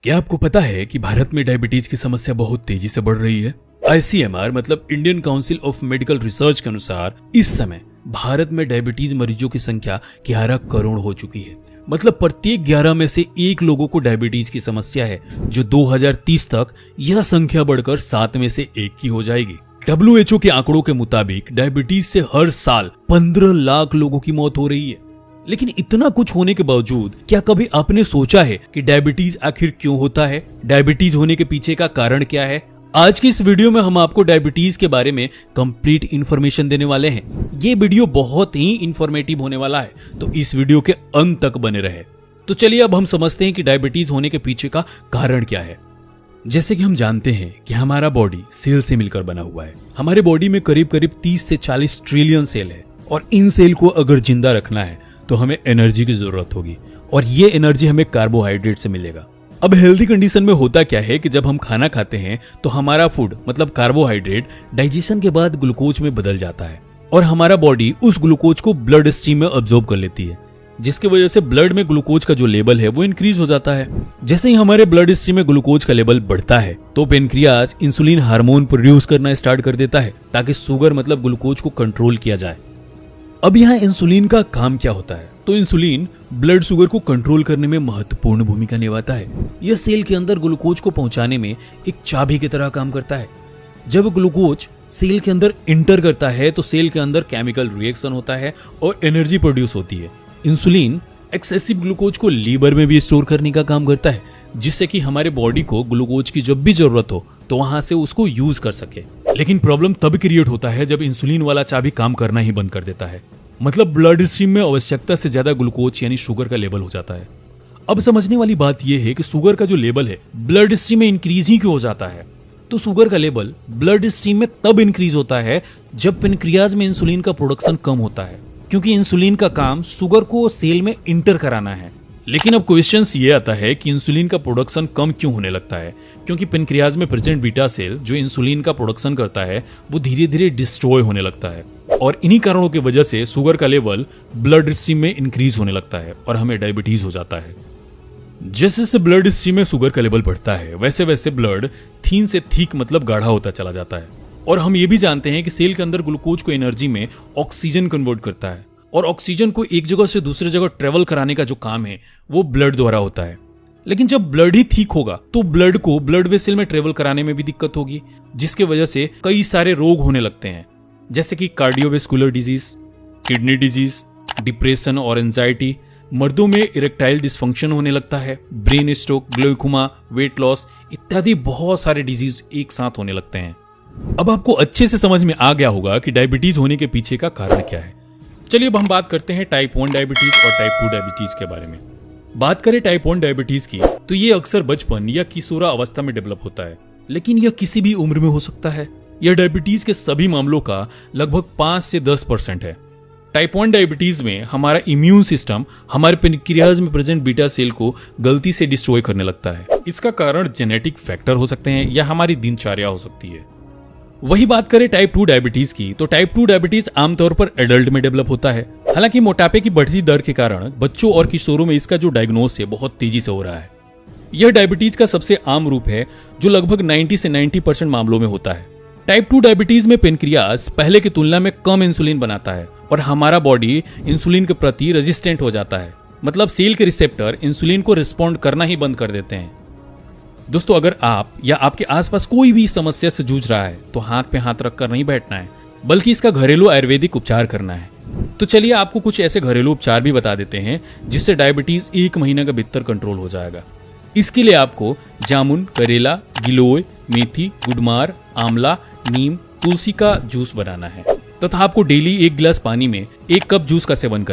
क्या आपको पता है कि भारत में डायबिटीज की समस्या बहुत तेजी से बढ़ रही है। ICMR मतलब Indian council of medical research के अनुसार इस समय भारत में डायबिटीज मरीजों की संख्या 11 करोड़ हो चुकी है। मतलब प्रत्येक 11 में से एक लोगों को डायबिटीज की समस्या है, जो 2030 तक यह संख्या बढ़कर 7 में से 1 की हो जाएगी। WHO के आंकड़ों के मुताबिक डायबिटीज से हर साल 15 लाख लोगों की मौत हो रही है। लेकिन इतना कुछ होने के बावजूद क्या कभी आपने सोचा है कि डायबिटीज आखिर क्यों होता है? डायबिटीज होने के पीछे का कारण क्या है? आज की इस वीडियो में हम आपको डायबिटीज के बारे में कंप्लीट इंफॉर्मेशन देने वाले हैं। ये वीडियो बहुत ही इंफॉर्मेटिव होने वाला है, तो इस वीडियो के अंत तक बने रहे। तो चलिए अब हम समझते हैं कि डायबिटीज होने के पीछे का कारण क्या है। जैसे कि हम जानते हैं कि हमारा बॉडी सेल से मिलकर बना हुआ है। हमारे बॉडी में करीब करीब 30 से 40 ट्रिलियन सेल है और इन सेल को अगर जिंदा रखना है तो हमें एनर्जी की जरूरत होगी और ये एनर्जी हमें कार्बोहाइड्रेट से मिलेगा। अब हेल्दी कंडीशन में होता क्या है कि जब हम खाना खाते हैं तो हमारा फूड मतलब कार्बोहाइड्रेट डाइजेशन के बाद ग्लूकोज में बदल जाता है और हमारा बॉडी उस ग्लूकोज को ब्लड स्ट्रीम में अब्सॉर्ब कर लेती है, जिसकी वजह से ब्लड में ग्लूकोज का जो लेवल है वो इंक्रीज हो जाता है। जैसे ही हमारे ब्लड स्ट्रीम में ग्लूकोज का लेवल बढ़ता है तो पेनक्रियाज इंसुलिन हार्मोन प्रोड्यूस करना स्टार्ट कर देता है ताकि शुगर मतलब ग्लूकोज को कंट्रोल किया जाए। अब यहाँ इंसुलिन का काम क्या होता है? तो इंसुलिन ब्लड शुगर को कंट्रोल करने में महत्वपूर्ण भूमिका निभाता है। यह सेल के अंदर ग्लूकोज को पहुंचाने में एक चाबी की तरह काम करता है। जब ग्लूकोज सेल के अंदर इंटर करता है तो सेल के अंदर केमिकल रिएक्शन होता है और एनर्जी प्रोड्यूस होती है। इंसुलिन एक्सेसिव ग्लूकोज को लीवर में भी स्टोर करने का काम करता है, जिससे कि हमारे बॉडी को ग्लूकोज की जब भी जरूरत हो तो वहां से उसको यूज कर सके। लेकिन प्रॉब्लम तब क्रिएट होता है जब इंसुलिन वाला चाबी काम करना ही बंद कर देता है। मतलब ब्लड स्ट्रीम में आवश्यकता से ज्यादा ग्लूकोज यानी शुगर का लेवल हो जाता है। अब समझने वाली बात यह है कि शुगर का जो लेवल है ब्लड स्ट्रीम में इंक्रीज ही क्यों हो जाता है? तो शुगर का लेवल ब्लड स्ट्रीम में तब इंक्रीज होता है जब पेनक्रियाज में इंसुलिन का प्रोडक्शन कम होता है, क्योंकि इंसुलिन का काम शुगर को सेल में इंटर कराना है। लेकिन अब क्वेश्चन ये आता है कि इंसुलिन का प्रोडक्शन कम क्यों होने लगता है? क्योंकि पेनक्रियाज में प्रेजेंट बीटा सेल जो इंसुलिन का प्रोडक्शन करता है वो धीरे धीरे डिस्ट्रॉय होने लगता है और इन्हीं कारणों की वजह से शुगर का लेवल ब्लड स्ट्रीम में इंक्रीज होने लगता है और हमें डायबिटीज हो जाता है। जैसे जैसे ब्लड स्ट्रीम में शुगर का लेवल बढ़ता है वैसे वैसे ब्लड थीन से थिक मतलब गाढ़ा होता चला जाता है। और हम ये भी जानते हैं कि सेल के अंदर ग्लूकोज को एनर्जी में ऑक्सीजन कन्वर्ट करता है और ऑक्सीजन को एक जगह से दूसरे जगह ट्रेवल कराने का जो काम है वो ब्लड द्वारा होता है। लेकिन जब ब्लड ही ठीक होगा तो ब्लड को ब्लड वेसल में ट्रेवल कराने में भी दिक्कत होगी, जिसकी वजह से कई सारे रोग होने लगते हैं, जैसे कि cardiovascular disease, kidney disease, depression और एंजाइटी। मर्दों में इरेक्टाइल डिसफंक्शन होने लगता है, brain stroke, glaucoma, weight loss इत्यादि बहुत सारे डिजीज एक साथ होने लगते हैं। अब आपको अच्छे से समझ में आ गया होगा कि डायबिटीज होने के पीछे का कारण क्या है। चलिए अब हम बात करते हैं टाइप 1 डायबिटीज और टाइप 2 डायबिटीज के बारे में। बात करें टाइप 1 डायबिटीज की तो ये अक्सर बचपन या किशोरा अवस्था में डेवलप होता है, लेकिन यह किसी भी उम्र में हो सकता है। यह डायबिटीज के सभी मामलों का लगभग 5 से 10% है। टाइप 1 डायबिटीज में हमारा इम्यून सिस्टम हमारे पेनक्रियाज में प्रेजेंट बीटा सेल को गलती से डिस्ट्रॉय करने लगता है। इसका कारण जेनेटिक फैक्टर हो सकते हैं या हमारी दिनचर्या हो सकती है। वही बात करें टाइप 2 डायबिटीज की तो टाइप 2 डायबिटीज आमतौर पर एडल्ट में डेवलप होता है। हालांकि मोटापे की बढ़ती दर के कारण बच्चों और किशोरों में इसका जो डायग्नोस है बहुत तेजी से हो रहा है। यह डायबिटीज का सबसे आम रूप है जो लगभग 90 से 90% मामलों में होता है। टाइप 2 डायबिटीज में पेनक्रियाज पहले की तुलना में कम इंसुलिन बनाता है और हमारा बॉडी इंसुलिन के प्रति रेजिस्टेंट हो जाता है। मतलब सेल के रिसेप्टर इंसुलिन को रिस्पॉन्ड करना ही बंद कर देते हैं। दोस्तों, अगर आप या आपके आसपास कोई भी समस्या से जूझ रहा है तो हाथ पे हाथ रखकर नहीं बैठना है, बल्कि इसका घरेलू आयुर्वेदिक उपचार करना है। तो चलिए आपको कुछ ऐसे घरेलू उपचार भी बता देते हैं जिससे डायबिटीज 1 महीने का भीतर कंट्रोल हो जाएगा। इसके लिए आपको जामुन, करेला, गिलोय, मेथी, गुडमार, आंवला, नीम, तुलसी का जूस बनाना है तथा आपको डेली 1 गिलास पानी में 1 कप जूस का सेवन करना है।